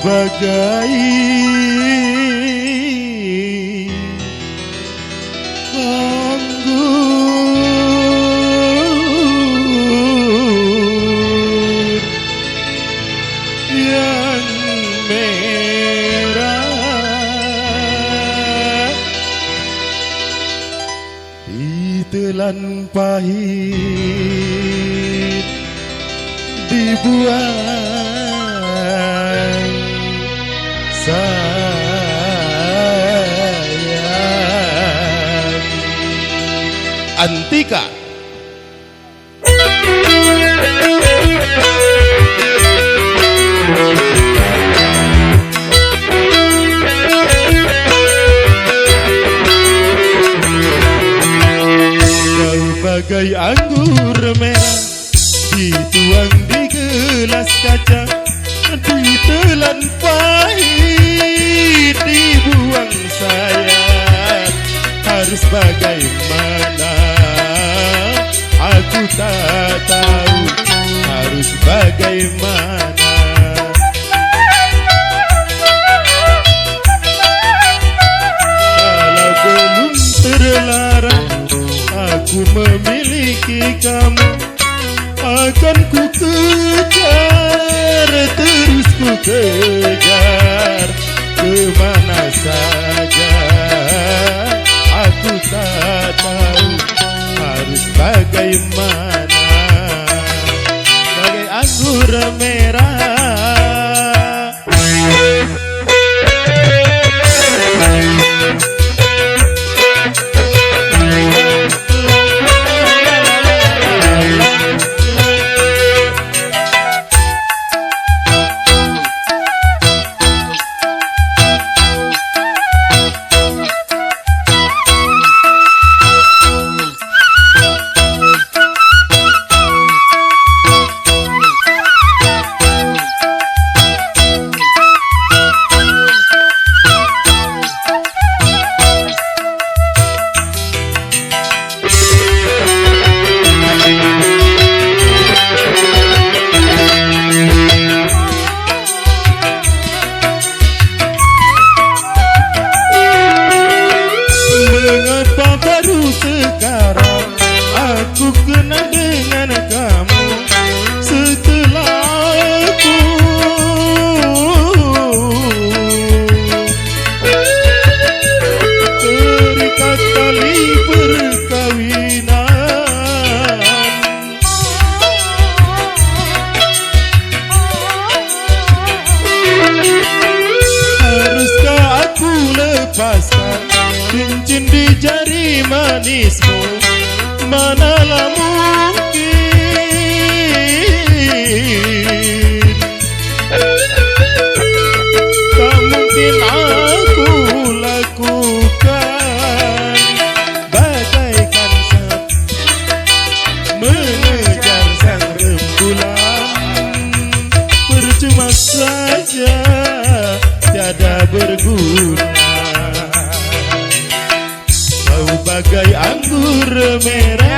bagai anggur yang merah, ditelan pahit dibuang sayang. Antika. Kau bagai anggur merah dituang di gelas kaca, ditelan pahit dibuang sayang. Harus bagaimana aku tak tahu, harus bagaimana. Kalau belum terlarang aku memiliki kamu, akan ku kejar, terus ku kejar kemana saja. Aku tak tahu harus bagaimana, bagai anggur merah. Mengapa baru sekarang aku kenal dengan kamu, setelah aku terikat tali perkawinan. Haruskah aku lepaskan cincin di jari manismu? Manalah mungkin, tak mungkin aku lakukan. Bagaikan saat mengejar sang rembulan, percuma saja, tiada berguna. Kau bagai anggur merah.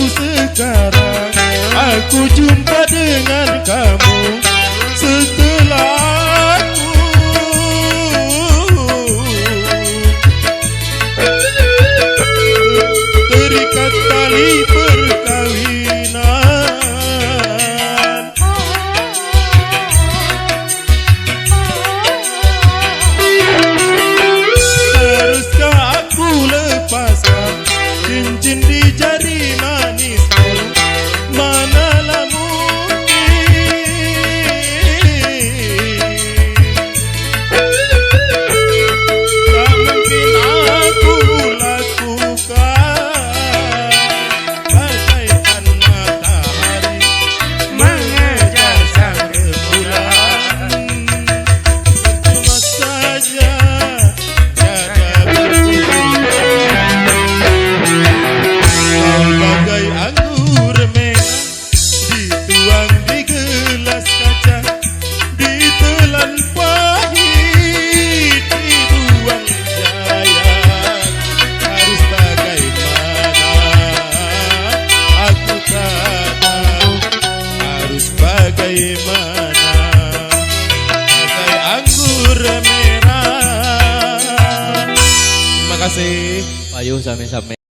Sekarang aku jumpa dengan kamu, setelah aku terikat tali perkawinan. Haruskah aku lepaskan cincin di jari Tuang di gelas kaca, ditelan pahit, dibuang sayang. Harus bagaimana, aku tak tahu. Harus bagaimana, bagai anggur merah. Terima kasih. Payu sami-sami.